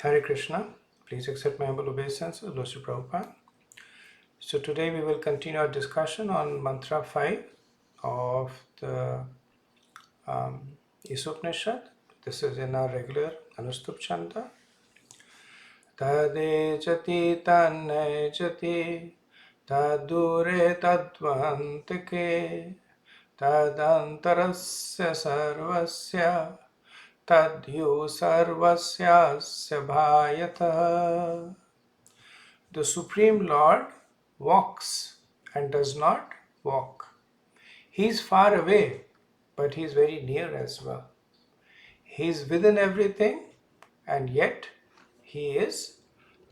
Hare Krishna. Please accept my humble obeisances, Lord Sri Prabhupada. So today we will continue our discussion on mantra 5 of the Īśopaniṣad. This is in our regular Anustup Chanda. Tade jati tanne jati tadure tadvantike tadantarasya sarvasya tadyu sarvasyasya bhayata. The Supreme Lord walks and does not walk. He is far away, but he is very near as well. He is within everything, and yet he is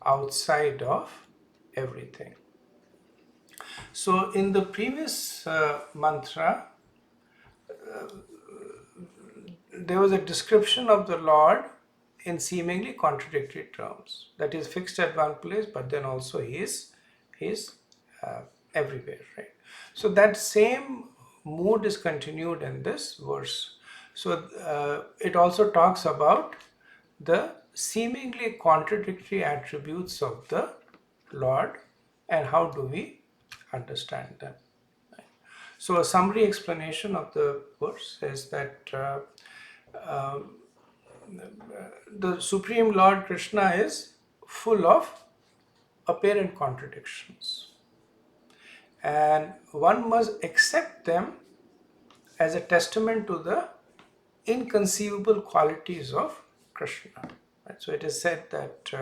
outside of everything. So in the previous mantra, there was a description of the Lord in seemingly contradictory terms. That is fixed at one place, but then also he is everywhere, right? So that same mood is continued in this verse. So it also talks about the seemingly contradictory attributes of the Lord and how do we understand them. So a summary explanation of the verse is that the Supreme Lord Krishna is full of apparent contradictions, and one must accept them as a testament to the inconceivable qualities of Krishna. Right? So it is said that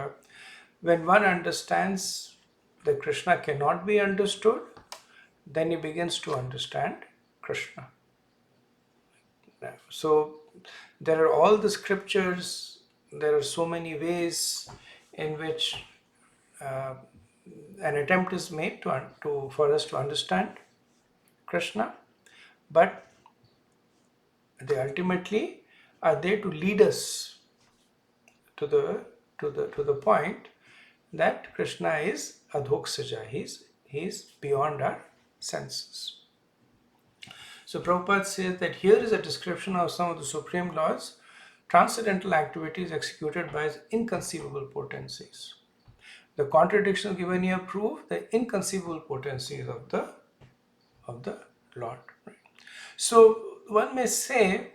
when one understands that Krishna cannot be understood, then he begins to understand Krishna. So there are all the scriptures, there are so many ways in which an attempt is made for us to understand Krishna, but they ultimately are there to lead us to the point that Krishna is adhoksaja, he's beyond our senses. So Prabhupada says that here is a description of some of the Supreme Lord's transcendental activities executed by his inconceivable potencies. The contradictions given here prove the inconceivable potencies of the Lord. Right? So one may say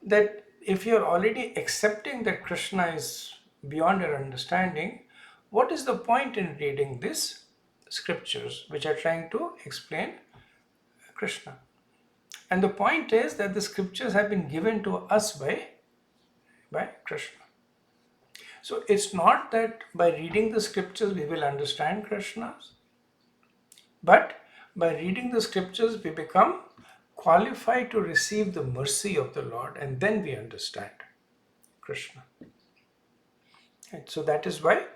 that if you are already accepting that Krishna is beyond your understanding, what is the point in reading these scriptures which are trying to explain Krishna? And the point is that the scriptures have been given to us by Krishna. So it's not that by reading the scriptures we will understand Krishna, but by reading the scriptures we become qualified to receive the mercy of the Lord, and then we understand Krishna. Right? So that is why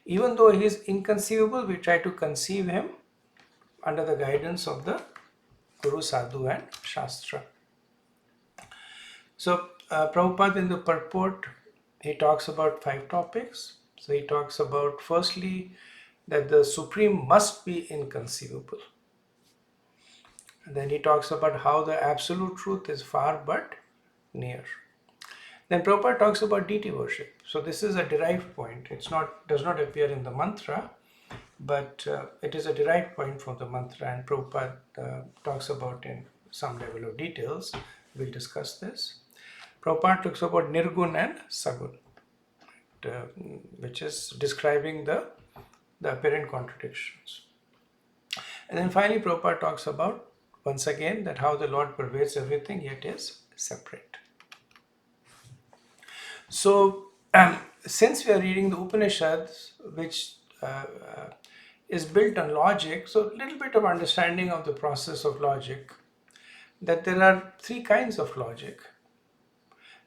even though he is inconceivable, we try to conceive him under the guidance of the Guru, Sadhu and Shastra. So Prabhupada in the purport, he talks about 5 topics. So he talks about firstly that the Supreme must be inconceivable. And then he talks about how the absolute truth is far but near. Then Prabhupada talks about deity worship. So this is a derived point. Does not appear in the mantra, but it is a derived point from the mantra, and Prabhupada talks about in some level of details. We'll discuss this. Prabhupada talks about Nirgun and Sagun, which is describing the apparent contradictions. And then finally Prabhupada talks about, once again, that how the Lord pervades everything yet is separate. So since we are reading the Upanishads, which is built on logic, so a little bit of understanding of the process of logic, that there are 3 kinds of logic.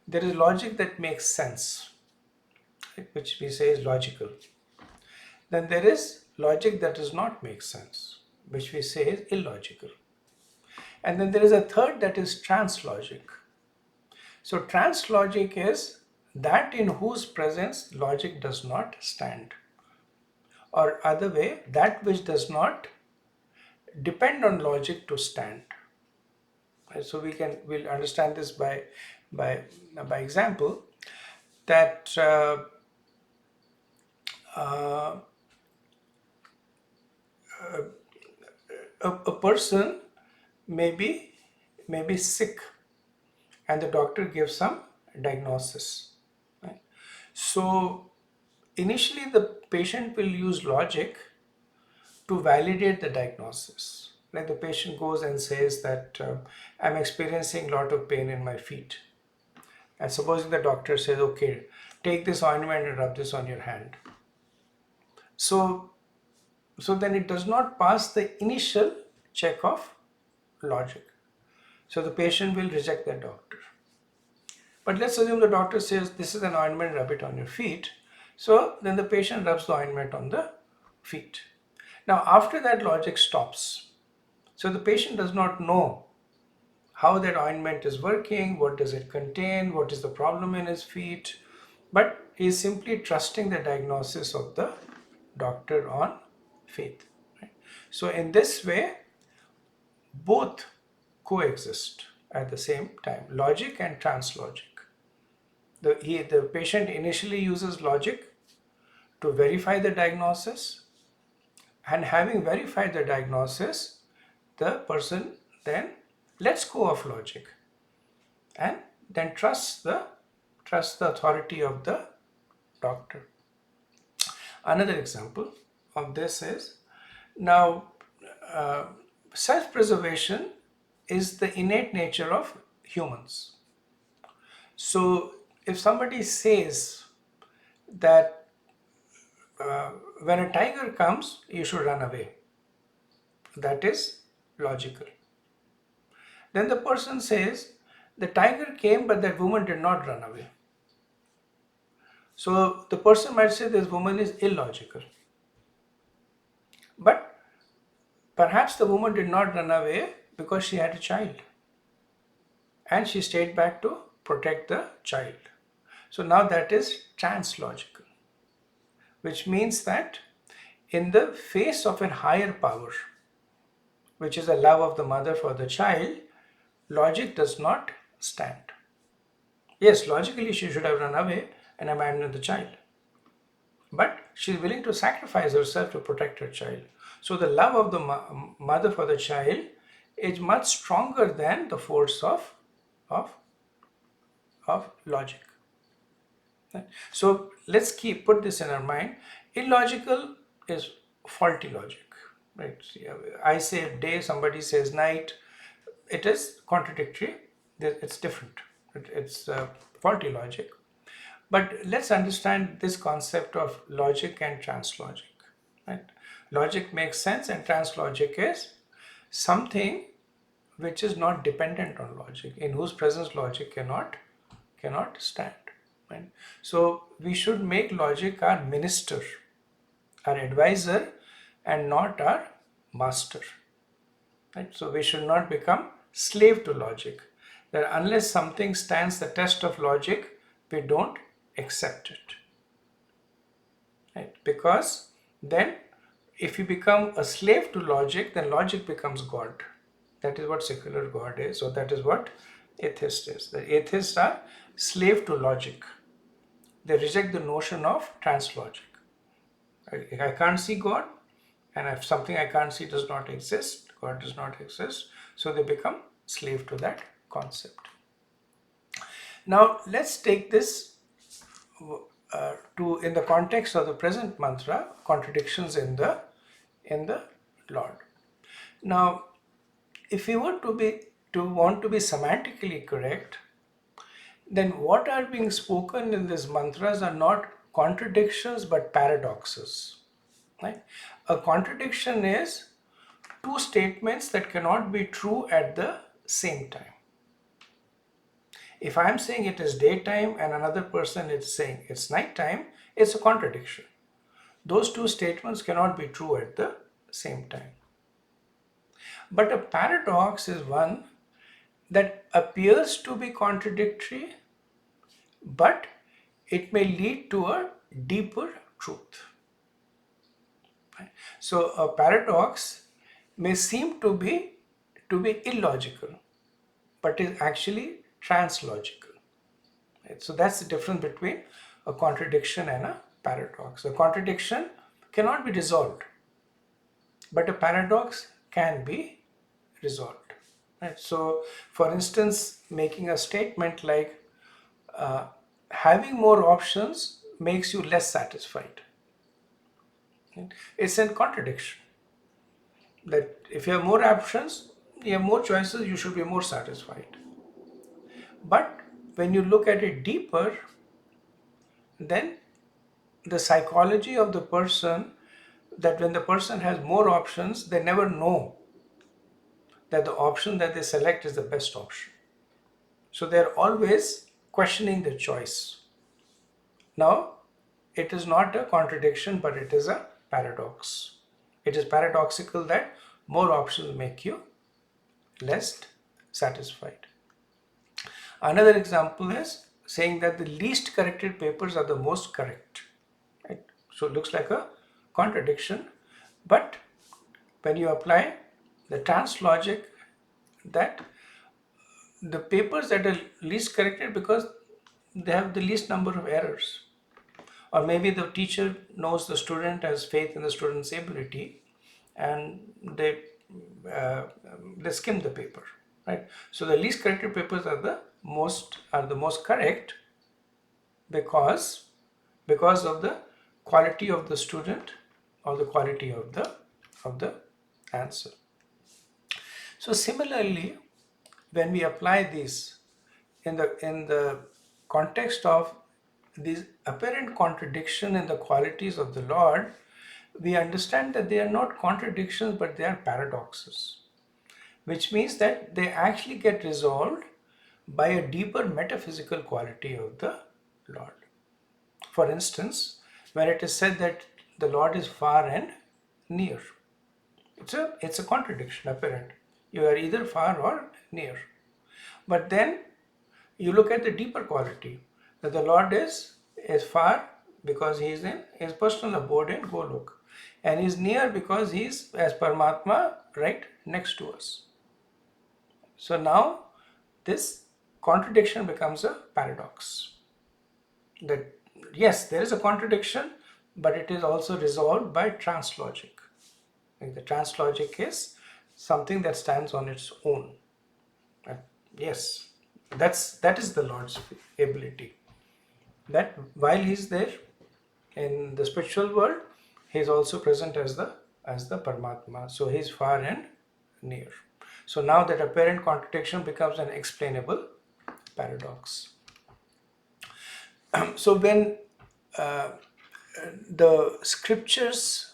There is logic that makes sense, which we say is logical. Then there is logic that does not make sense, which we say is illogical. And then there is a third, that is trance logic. So trance logic is that in whose presence logic does not stand. Or other way, that which does not depend on logic to stand. So we'll understand this by example. that uh, a person may be sick and the doctor gives some diagnosis. Right? So initially the patient will use logic to validate the diagnosis. Like the patient goes and says that I'm experiencing a lot of pain in my feet. And supposing the doctor says, okay, take this ointment and rub this on your hand. So then it does not pass the initial check of logic. So the patient will reject that doctor. But let's assume the doctor says, this is an ointment, rub it on your feet. So then the patient rubs the ointment on the feet. Now after that, logic stops. So the patient does not know how that ointment is working, what does it contain, what is the problem in his feet, but he is simply trusting the diagnosis of the doctor on faith. Right? So in this way, both coexist at the same time, logic and translogic. The patient initially uses logic to verify the diagnosis, and having verified the diagnosis, the person then lets go of logic and then trusts the authority of the doctor. Another example of this is, now self-preservation is the innate nature of humans. So if somebody says that when a tiger comes, you should run away, that is logical. Then the person says, the tiger came, but that woman did not run away. So the person might say this woman is illogical. But perhaps the woman did not run away because she had a child. And she stayed back to protect the child. So now that is translogical, which means that in the face of a higher power, which is the love of the mother for the child, logic does not stand. Yes, logically she should have run away and abandoned the child. But she is willing to sacrifice herself to protect her child. So the love of the mother for the child is much stronger than the force of logic. So let's put this in our mind. Illogical is faulty logic. Right? I say day, somebody says night. It is contradictory. It's different. It's faulty logic. But let's understand this concept of logic and translogic. Right? Logic makes sense, and translogic is something which is not dependent on logic, in whose presence logic cannot stand. Right? So we should make logic our minister, our advisor, and not our master. Right? So we should not become slave to logic. That unless something stands the test of logic, we don't accept it. Right? Because then if you become a slave to logic, then logic becomes God. That is what secular God is. So that is what atheist is. The atheists are slave to logic. They reject the notion of translogic. I can't see God, and if something I can't see does not exist, God does not exist, so they become slave to that concept. Now let's take this in the context of the present mantra, contradictions in the Lord. Now, if we want to be semantically correct, then what are being spoken in these mantras are not contradictions but paradoxes. Right? A contradiction is two statements that cannot be true at the same time. If I am saying it is daytime and another person is saying it's nighttime, it's a contradiction. Those two statements cannot be true at the same time. But a paradox is one that appears to be contradictory, but it may lead to a deeper truth. So a paradox may seem to be illogical, but is actually translogical. So that's the difference between a contradiction and a paradox. A contradiction cannot be resolved, but a paradox can be resolved. Right? So, for instance, making a statement like having more options makes you less satisfied. Right? It's a contradiction. That if you have more options, you have more choices, you should be more satisfied. But when you look at it deeper, then the psychology of the person, that when the person has more options, they never know that the option that they select is the best option. So they're always questioning the choice. Now, it is not a contradiction, but it is a paradox. It is paradoxical that more options make you less satisfied. Another example is saying that the least corrected papers are the most correct. Right? So it looks like a contradiction, but when you apply the trans logic, that the papers that are least corrected because they have the least number of errors, or maybe the teacher knows the student, has faith in the student's ability, and uh, they skim the paper, right? So the least corrected papers are the most correct because of the quality of the student or the quality of the answer. So similarly, when we apply this in the context of this apparent contradiction in the qualities of the Lord, we understand that they are not contradictions but they are paradoxes, which means that they actually get resolved by a deeper metaphysical quality of the Lord. For instance, when it is said that the Lord is far and near, it's a contradiction apparent. You are either far or near. But then you look at the deeper quality, that the Lord is far because he is in his personal abode in Golok, and he is near because he is as Paramatma right next to us. So now this contradiction becomes a paradox. That yes, there is a contradiction, but it is also resolved by trans logic. Like the trans logic is something that stands on its own. Yes, that is the Lord's ability. That while he's there in the spiritual world, he is also present as the Paramatma. So he is far and near. So now that apparent contradiction becomes an explainable paradox. So when the scriptures,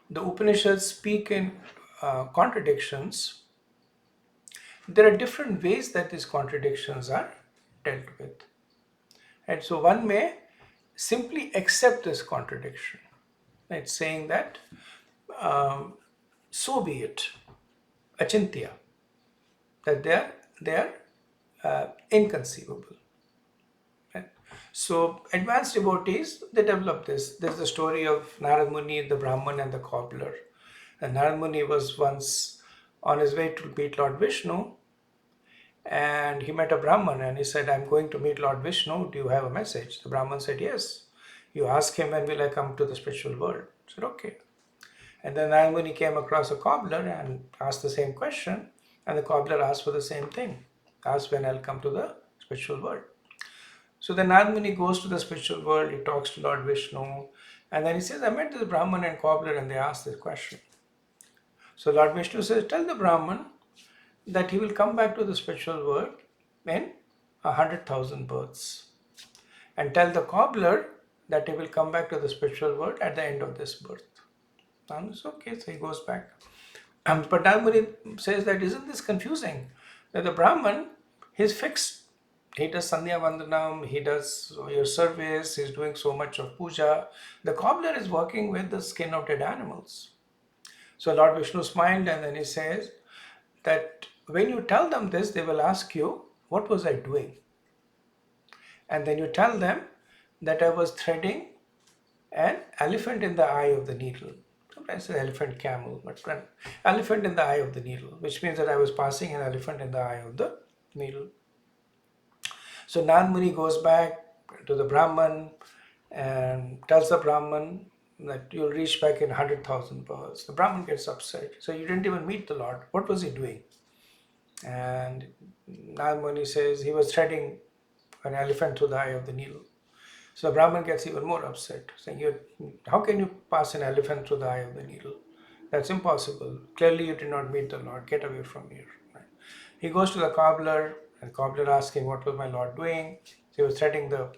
the Upanishads speak in contradictions, there are different ways that these contradictions are dealt with. And so one may simply accept this contradiction, right? Saying that so be it, achintya, that they are inconceivable. Right? So advanced devotees, they develop this. There's the story of Narad Muni, the Brahman, and the cobbler. And Narad Muni was once on his way to meet Lord Vishnu, and he met a Brahman and he said, I'm going to meet Lord Vishnu, do you have a message? The Brahman said, yes. You ask him, when will I come to the spiritual world? He said, okay. And then Narad Muni came across a cobbler and asked the same question, and the cobbler asked for the same thing, asked when I'll come to the spiritual world. So then Narad Muni goes to the spiritual world, he talks to Lord Vishnu, and then he says, I met this Brahman and cobbler and they asked this question. So Lord Vishnu says, tell the Brahman that he will come back to the spiritual world in 100,000 births. And tell the cobbler that he will come back to the spiritual world at the end of this birth. And it's okay, so he goes back. But Dharmuri says that, isn't this confusing? That the Brahman, he's fixed. He does Sandhya Vandanam, he does your service, he's doing so much of puja. The cobbler is working with the skin of dead animals. So Lord Vishnu smiled and then he says that when you tell them this, they will ask you, what was I doing? And then you tell them that I was threading an elephant in the eye of the needle. Sometimes it's elephant camel, but elephant in the eye of the needle, which means that I was passing an elephant in the eye of the needle. So Nand Muni goes back to the Brahman and tells the Brahman that you'll reach back in 100,000 births. The Brahman gets upset. So you didn't even meet the Lord. What was he doing? And Nand Muni says he was threading an elephant through the eye of the needle. So the Brahman gets even more upset, saying, how can you pass an elephant through the eye of the needle? That's impossible. Clearly you did not meet the Lord. Get away from here. Right? He goes to the cobbler, and the cobbler asks him, what was my Lord doing? He was threading the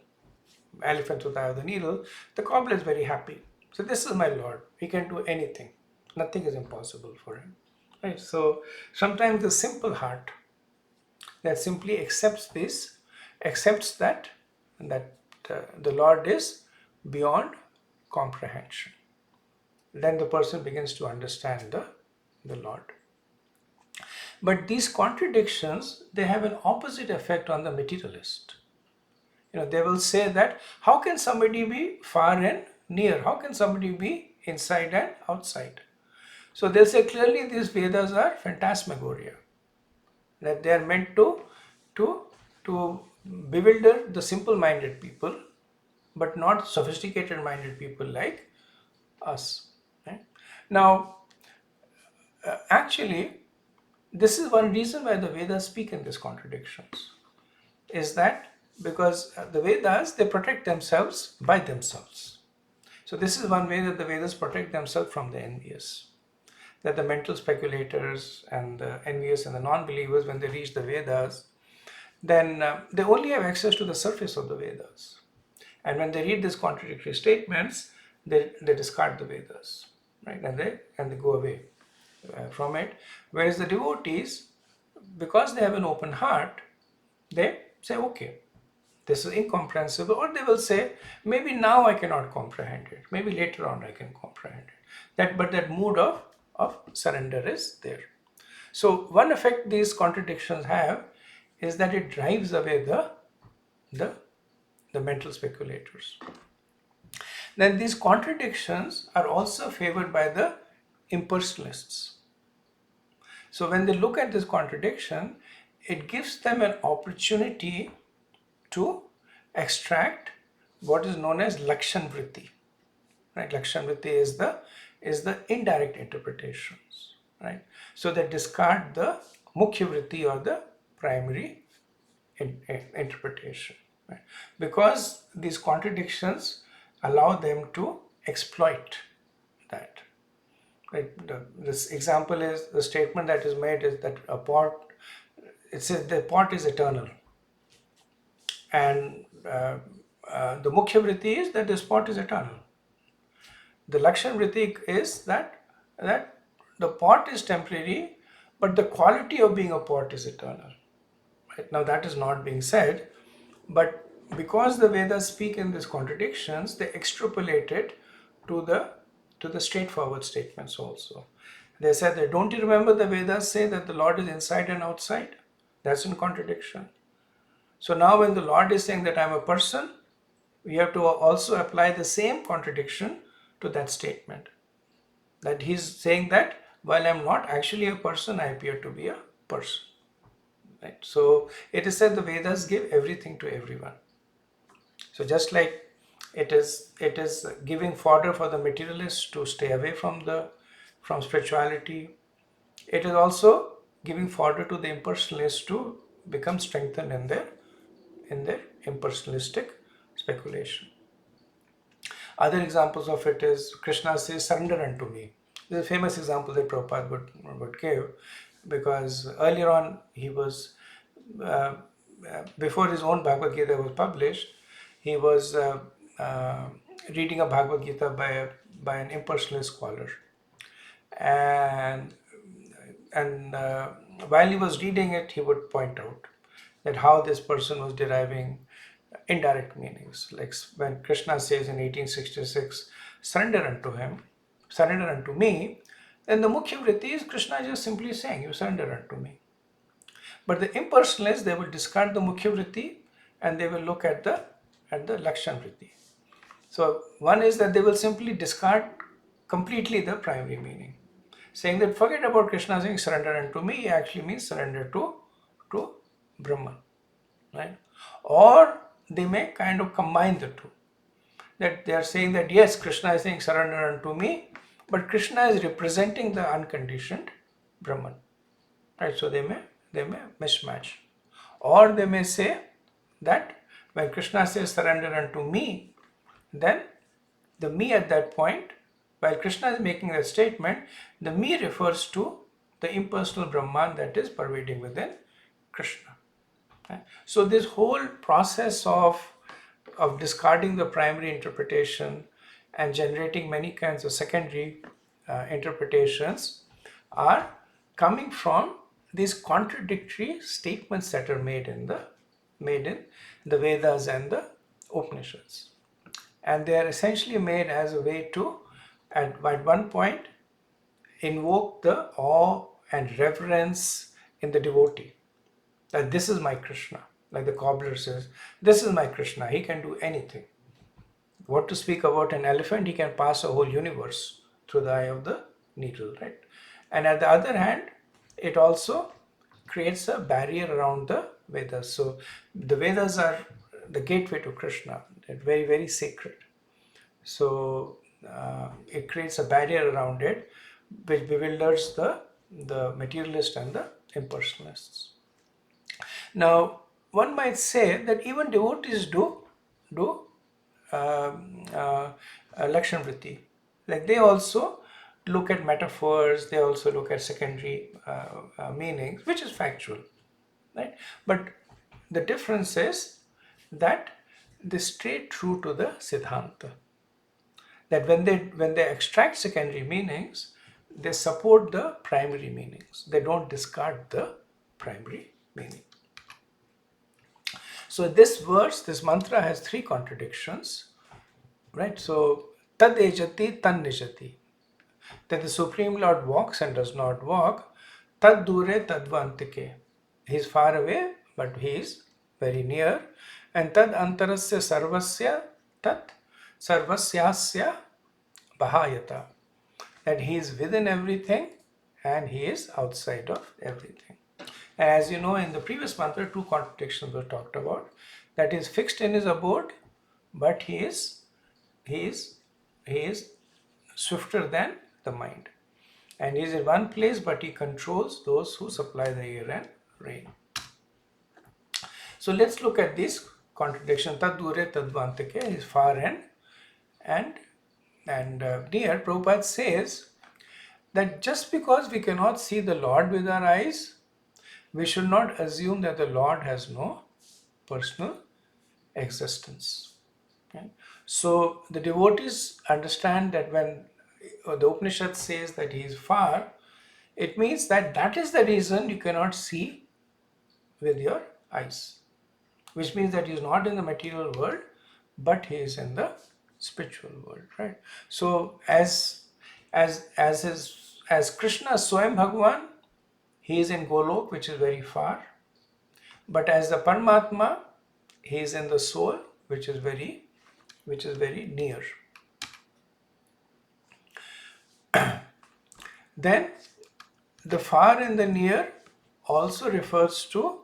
elephant through the eye of the needle. The cobbler is very happy. So this is my Lord. He can do anything. Nothing is impossible for him. Right? So sometimes the simple heart that simply accepts this, accepts that the Lord is beyond comprehension. Then the person begins to understand the Lord. But these contradictions, they have an opposite effect on the materialist. They will say that, how can somebody be far and near? How can somebody be inside and outside? So they'll say clearly these Vedas are phantasmagoria, that they are meant to bewilder the simple-minded people, but not sophisticated-minded people like us. Right? Now, actually, this is one reason why the Vedas speak in these contradictions, is that because the Vedas, they protect themselves by themselves. So this is one way that the Vedas protect themselves from the envious. That the mental speculators and the envious and the non-believers, when they reach the Vedas, then they only have access to the surface of the Vedas. And when they read these contradictory statements, they discard the Vedas, right? And they go away from it. Whereas the devotees, because they have an open heart, they say, okay, this is incomprehensible, or they will say, maybe now I cannot comprehend it. Maybe later on I can comprehend it. But that mood of surrender is there. So one effect these contradictions have is that it drives away the mental speculators. Then these contradictions are also favored by the impersonalists. So when they look at this contradiction, it gives them an opportunity to extract what is known as Lakshan Vritti. Right? Lakshan Vritti is the indirect interpretations. Right? So they discard the Mukhya Vritti or the primary interpretation. Right? Because these contradictions allow them to exploit that. Right? This example is the statement that is made is that it says the pot is eternal. And the Mukhya Vritti is that the pot is eternal. The Lakshan Vritti is that the pot is temporary, but the quality of being a pot is eternal. Right? Now that is not being said, but because the Vedas speak in these contradictions, they extrapolate it to the straightforward statements also. They said that, don't you remember the Vedas say that the Lord is inside and outside? That's in contradiction. So now when the Lord is saying that I'm a person, we have to also apply the same contradiction to that statement. That he's saying that while I'm not actually a person, I appear to be a person. Right? So it is said the Vedas give everything to everyone. So just like it is giving fodder for the materialists to stay away from spirituality, it is also giving fodder to the impersonalists to become strengthened in their impersonalistic speculation. Other examples of it is Krishna says, surrender unto me. This is a famous example that Prabhupada would give, because earlier on he was, before his own Bhagavad Gita was published, he was reading a Bhagavad Gita by an impersonalist scholar. And while he was reading it, he would point out that how this person was deriving indirect meanings. Like when Krishna says in 1866, surrender unto me, then the Mukhya Vritti is Krishna just simply saying, you surrender unto me. But the impersonalists, they will discard the Mukhya Vritti and they will look at the Lakshan Vritti. So one is that they will simply discard completely the primary meaning, saying that forget about Krishna saying surrender unto me, he actually means surrender to Brahman. right? Or they may kind of combine the two. That they are saying that yes, Krishna is saying surrender unto me, but Krishna is representing the unconditioned Brahman, right? So they may mismatch. Or they may say that when Krishna says surrender unto me, then the me at that point, while Krishna is making that statement, the me refers to the impersonal Brahman that is pervading within Krishna. Right? So this whole process of discarding the primary interpretation and generating many kinds of secondary interpretations are coming from these contradictory statements that are made in the Vedas and the Upanishads. And they are essentially made as a way to, at one point, invoke the awe and reverence in the devotee. That this is my Krishna. Like the cobbler says, this is my Krishna, he can do anything. What to speak about an elephant, he can pass a whole universe through the eye of the needle, right? And at the other hand, it also creates a barrier around the Vedas. So the Vedas are the gateway to Krishna. They're very, very sacred. So it creates a barrier around it, which bewilders the materialist and the impersonalists. Now, one might say that even devotees do Lakshan Vritti. Like they also look at metaphors, they also look at secondary meanings, which is factual, right? But the difference is that they stay true to the Siddhanta. That when they extract secondary meanings, they support the primary meanings. They don't discard the primary meaning. So this verse, this mantra has three contradictions, right? So tad ejati tan nijati, that the Supreme Lord walks and does not walk. Tad dure tadvantike, he is far away but he is very near. And tad antarasya sarvasya tat sarvasyasya bahayata, that he is within everything and he is outside of everything. And as you know, in the previous mantra, two contradictions were talked about. That he is fixed in his abode, but he is swifter than the mind. And he is in one place, but he controls those who supply the air and rain. So let's look at this contradiction. Tad dure tadvantake, is far and near. Prabhupada says that just because we cannot see the Lord with our eyes, we should not assume that the Lord has no personal existence. Okay? So the devotees understand that when the Upanishad says that he is far, it means that is the reason you cannot see with your eyes, which means that he is not in the material world, but he is in the spiritual world, right? So as Krishna Swayam Bhagavan, he is in Golok, which is very far, but as the Paramatma, he is in the soul, which is very near. Then the far and the near also refers to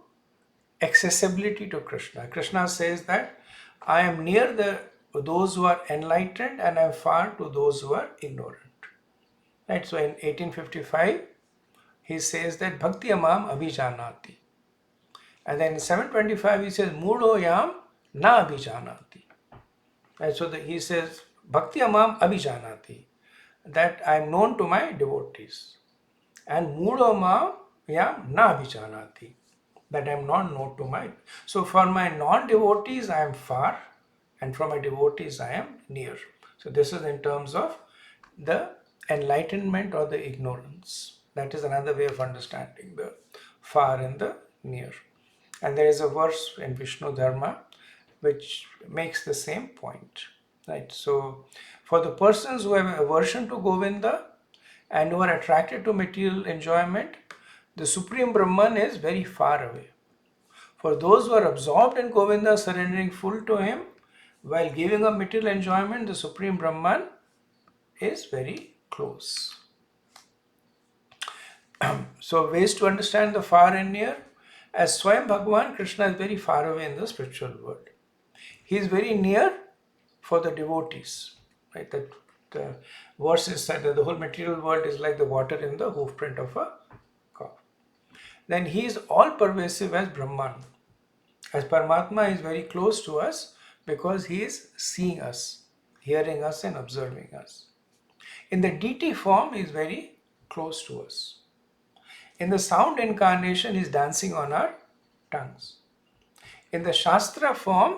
accessibility to Krishna. Krishna says that I am near those who are enlightened and I am far to those who are ignorant. Right? So in 1855, he says that Bhakti Amam Abhijanati. And then in 725, he says Mudo Yam Na Abhijanati. Right? So he says Bhakti Amam Abhijanati, that I am known to my devotees. And Mudo Ma Yam Na Abhijanati, that I am not known to my. So for my non-devotees, I am far, and for my devotees, I am near. So this is in terms of the enlightenment or the ignorance. That is another way of understanding the far and the near. And there is a verse in Vishnu Dharma which makes the same point. Right? So for the persons who have aversion to Govinda and who are attracted to material enjoyment, the Supreme Brahman is very far away. For those who are absorbed in Govinda, surrendering full to him, while giving up material enjoyment, the Supreme Brahman is very close. So ways to understand the far and near. As Swayam Bhagavan, Krishna is very far away in the spiritual world. He is very near for the devotees. Right? That the verse is said that the whole material world is like the water in the hoof print of a cow. Then he is all pervasive as Brahman. As Paramatma is very close to us because he is seeing us, hearing us and observing us. In the deity form, he is very close to us. In the sound incarnation, he is dancing on our tongues. In the Shastra form,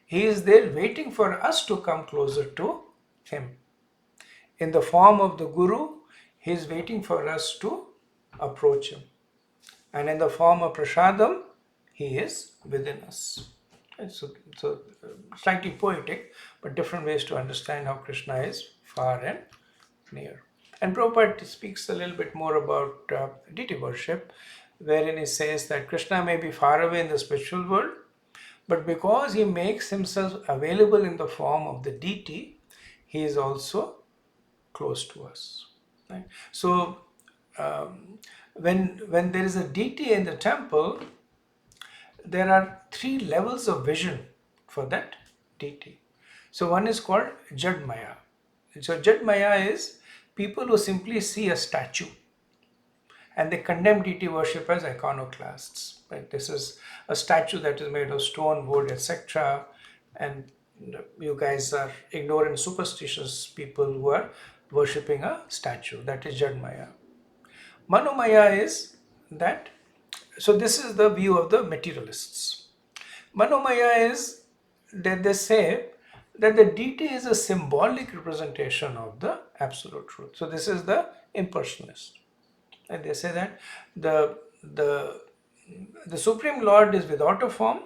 he is there waiting for us to come closer to him. In the form of the Guru, he is waiting for us to approach him. And in the form of Prasadam, he is within us. And so slightly poetic, but different ways to understand how Krishna is far and near. And Prabhupada speaks a little bit more about deity worship, wherein he says that Krishna may be far away in the spiritual world, but because he makes himself available in the form of the deity, he is also close to us. Right? So when there is a deity in the temple, there are 3 levels of vision for that deity. So one is called Jadmaya. So Jadmaya is people who simply see a statue and they condemn deity worship as iconoclasts. Right? This is a statue that is made of stone, wood, etc. And you guys are ignorant, superstitious people who are worshipping a statue. That is Jadmaya. Manomaya is that, so this is the view of the materialists. Manomaya is that they say that the deity is a symbolic representation of the absolute truth. So this is the impersonalist. And they say that the Supreme Lord is without a form,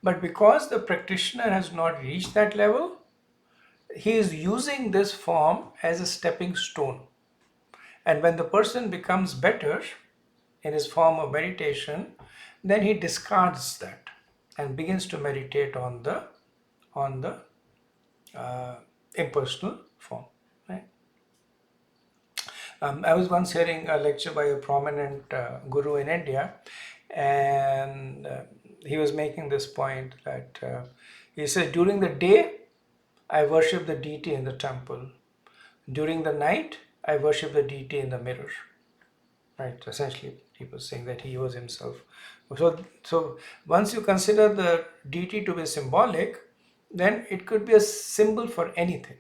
but because the practitioner has not reached that level, he is using this form as a stepping stone. And when the person becomes better in his form of meditation, then he discards that and begins to meditate on the impersonal form. Right? I was once hearing a lecture by a prominent guru in India, and he was making this point that he said, during the day, I worship the deity in the temple. During the night, I worship the deity in the mirror. Right? Essentially, he was saying that he was himself. So once you consider the deity to be symbolic, then it could be a symbol for anything.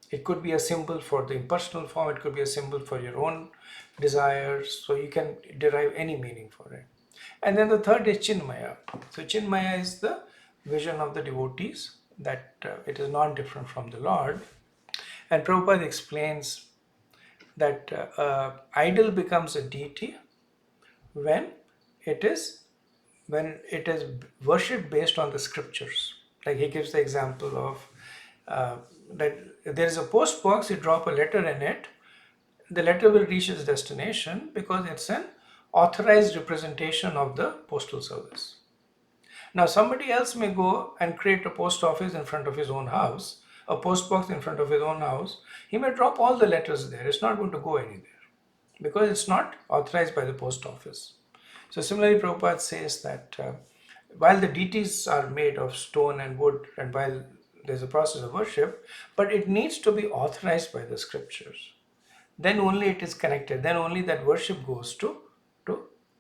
It could be a symbol for the impersonal form, it could be a symbol for your own desires, so you can derive any meaning for it. And then the third is Chinmaya. So Chinmaya is the vision of the devotees, that it is not different from the Lord. And Prabhupada explains that idol becomes a deity when it is worshipped based on the scriptures. Like he gives the example of that there is a post box, you drop a letter in it, the letter will reach its destination because it's an authorized representation of the postal service. Now somebody else may go and create a post office in front of his own house, a post box in front of his own house. He may drop all the letters there. It's not going to go anywhere because it's not authorized by the post office. So similarly, Prabhupada says that while the deities are made of stone and wood, and while there's a process of worship, but it needs to be authorized by the scriptures. Then only it is connected. Then only that worship goes to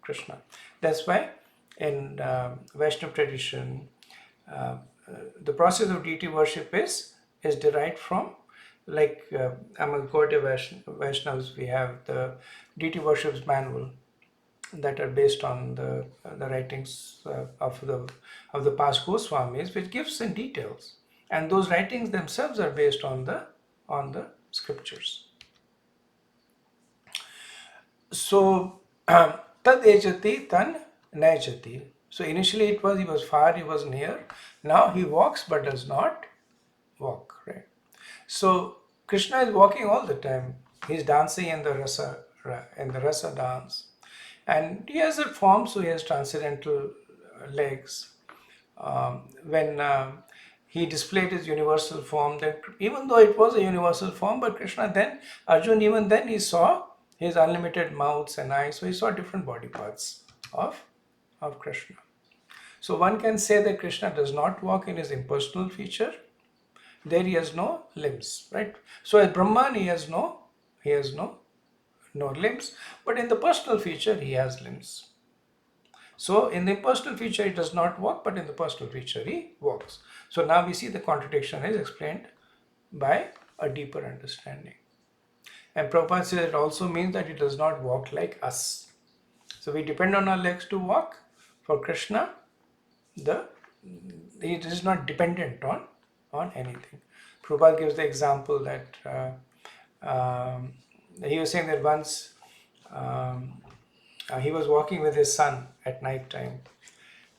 Krishna. That's why in Vaishnava tradition, the process of deity worship is derived from, like among Gaudiya Vaishnavas, we have the deity worships manual that are based on the writings of the past Goswamis, which gives in details, and those writings themselves are based on the scriptures. So tad ejati tan naijati. So initially he was far, he was near. Now he walks but does not walk. Right. So Krishna is walking all the time. He is dancing in the rasa dance. And he has a form, so he has transcendental legs. When he displayed his universal form, that even though it was a universal form, but Arjun, even then he saw his unlimited mouths and eyes, so he saw different body parts of Krishna. So one can say that Krishna does not walk in his impersonal feature. There he has no limbs, right? So as Brahman he has no limbs, but in the personal feature he has limbs. So in the personal feature he does not walk, but in the personal feature he walks. So now we see the contradiction is explained by a deeper understanding. And Prabhupada says it also means that he does not walk like us. So we depend on our legs to walk. For Krishna, it is not dependent on anything. Prabhupada gives the example that he was saying that once he was walking with his son at night time,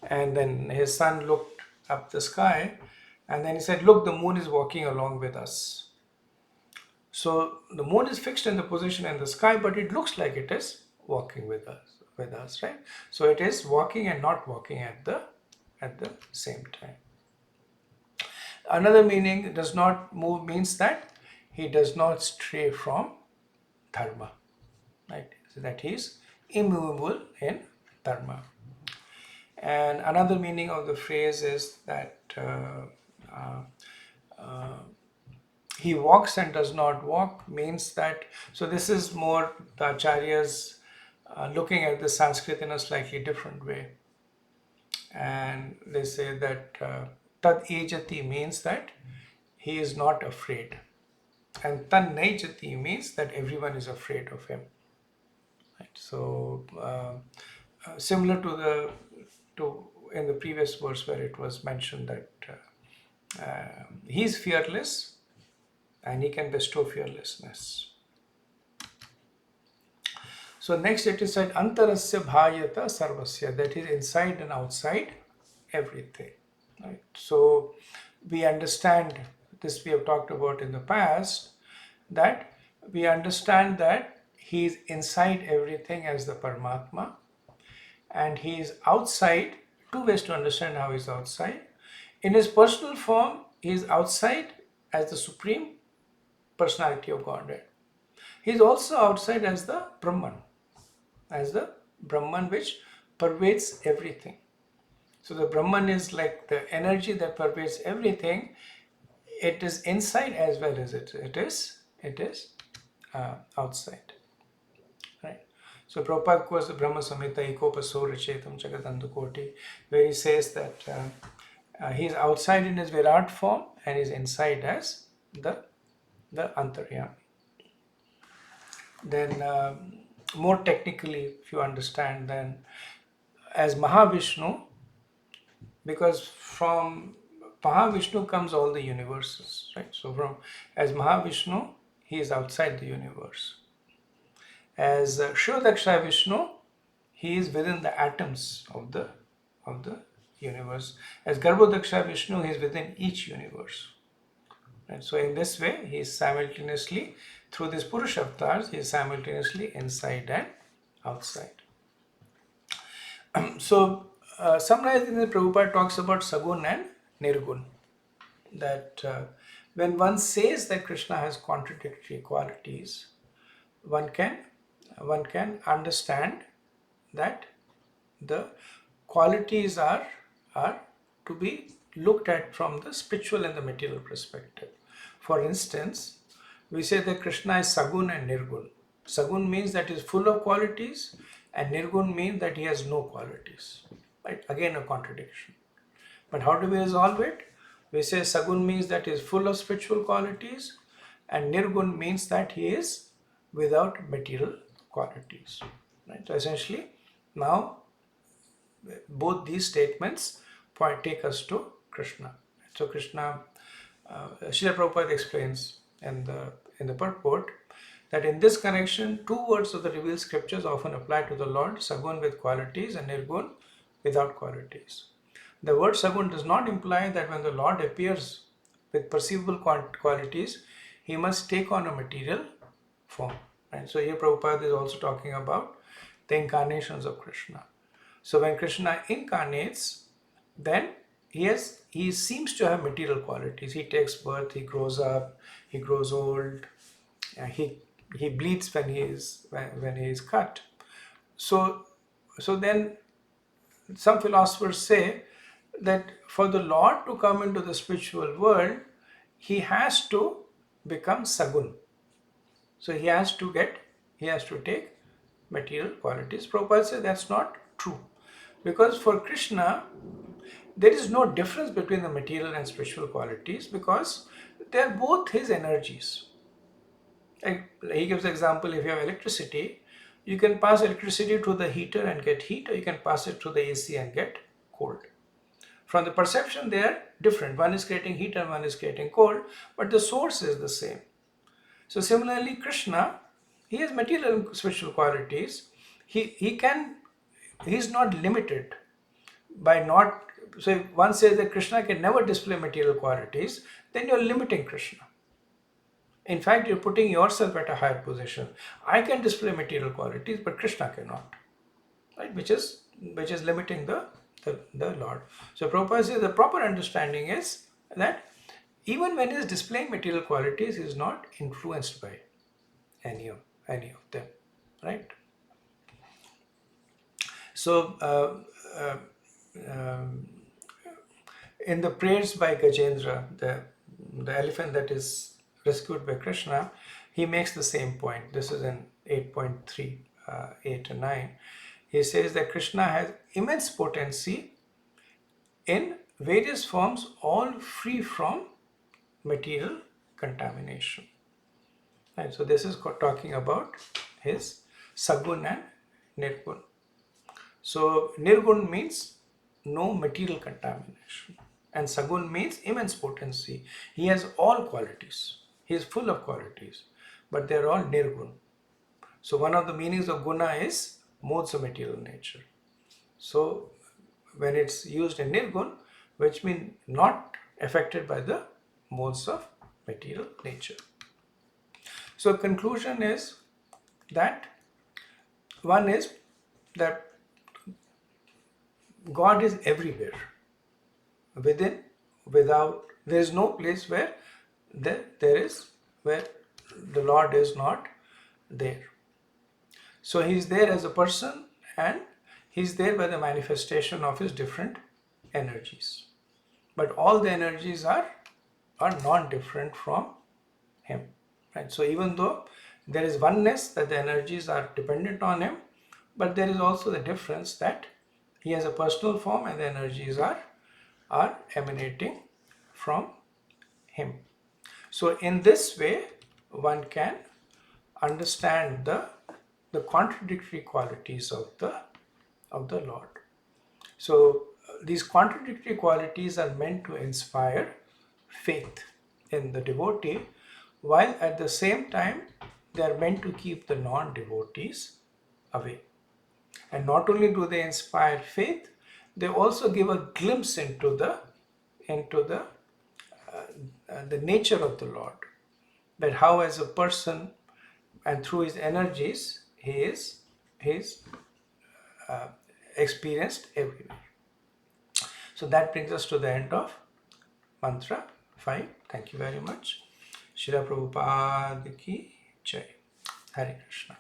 and then his son looked up the sky, and then he said, "Look, the moon is walking along with us." So the moon is fixed in the position in the sky, but it looks like it is walking with us, right? So it is walking and not walking at the same time. Another meaning, does not move, means that he does not stray from dharma, right? So that he is immovable in dharma. And another meaning of the phrase is that he walks and does not walk, means that, so this is more the acharyas looking at the Sanskrit in a slightly different way. And they say that tad ejati means that he is not afraid. And tan nejati means that everyone is afraid of him. Right? So similar to in the previous verse where it was mentioned that he is fearless and he can bestow fearlessness. So next it is said antarasya bhayata sarvasya, that is inside and outside everything. Right? So we understand this, we have talked about in the past, that we understand that he is inside everything as the Paramatma, and he is outside. Two ways to understand how he is outside. In his personal form, he is outside as the Supreme Personality of Godhead. He is also outside as the Brahman, which pervades everything. So the Brahman is like the energy that pervades everything. It is inside as well as it is outside. Right. So Prabhupada quotes the Brahma Samhita Ekopaso Rachetam Jagadandukoti, where he says that he is outside in his Virat form and is inside as the Antaryami. Then more technically, if you understand, then as Mahavishnu, because from Mahavishnu comes all the universes, right? So as Mahavishnu, he is outside the universe. As Shrodaksha Vishnu, he is within the atoms of the universe. As Garbhodaksha Vishnu, he is within each universe. And so in this way, he is simultaneously, through these Purusha avatars, he is simultaneously inside and outside. So summarizing, the Prabhupada talks about Sagun and Nirgun. That when one says that Krishna has contradictory qualities, one can understand that the qualities are to be looked at from the spiritual and the material perspective. For instance, we say that Krishna is Sagun and Nirgun. Sagun means that he is full of qualities, and Nirgun means that he has no qualities. Right? Again, a contradiction. But how do we resolve it? We say Sagun means that he is full of spiritual qualities, and Nirgun means that he is without material qualities. Right? So essentially, now both these statements take us to Krishna. So Krishna, Srila Prabhupada explains in the purport that in this connection, two words of the revealed scriptures often apply to the Lord: Sagun with qualities and Nirgun without qualities. The word Sagun does not imply that when the Lord appears with perceivable qualities, he must take on a material form. Right? So here Prabhupada is also talking about the incarnations of Krishna. So when Krishna incarnates, then he seems to have material qualities. He takes birth, he grows up, he grows old, he bleeds when he is cut. So then some philosophers say that for the Lord to come into the spiritual world, he has to become sagun. So he has to take material qualities. Prabhupada says that's not true. Because for Krishna, there is no difference between the material and spiritual qualities because they are both his energies. Like he gives the example, if you have electricity, you can pass electricity through the heater and get heat, or you can pass it through the AC and get cold. From the perception, they are different. One is creating heat and one is creating cold, but the source is the same. So similarly, Krishna, he has material and spiritual qualities. He's not limited by not. So if one says that Krishna can never display material qualities, then you're limiting Krishna. In fact, you're putting yourself at a higher position. I can display material qualities, but Krishna cannot, right? Which is limiting the Lord. So Prabhupada says the proper understanding is that even when he is displaying material qualities, he is not influenced by any of them, right? So in the prayers by Gajendra, the elephant that is rescued by Krishna, he makes the same point. This is in 8.3, 8 and 9. He says that Krishna has immense potency in various forms, all free from material contamination. Right, so this is talking about his Sagun and Nirgun. So Nirgun means no material contamination, and Sagun means immense potency. He has all qualities. He is full of qualities, but they are all Nirgun. So one of the meanings of guna is modes of material nature. So when it's used in Nirgun, which means not affected by the modes of material nature. So conclusion is that one is that God is everywhere, within, without. There is no place where where the Lord is not there. So he is there as a person, and he is there by the manifestation of his different energies. But all the energies are non-different from him. Right? So even though there is oneness, that the energies are dependent on him, but there is also the difference that he has a personal form and the energies are emanating from him. So in this way, one can understand the contradictory qualities of the Lord. So these contradictory qualities are meant to inspire faith in the devotee, while at the same time they are meant to keep the non-devotees away. And not only do they inspire faith, they also give a glimpse into the nature of the Lord, that how as a person and through his energies he is experienced everywhere. So that brings us to the end of mantra 5. Thank you very much. Srila Prabhupada ki Jai. Hare Krishna.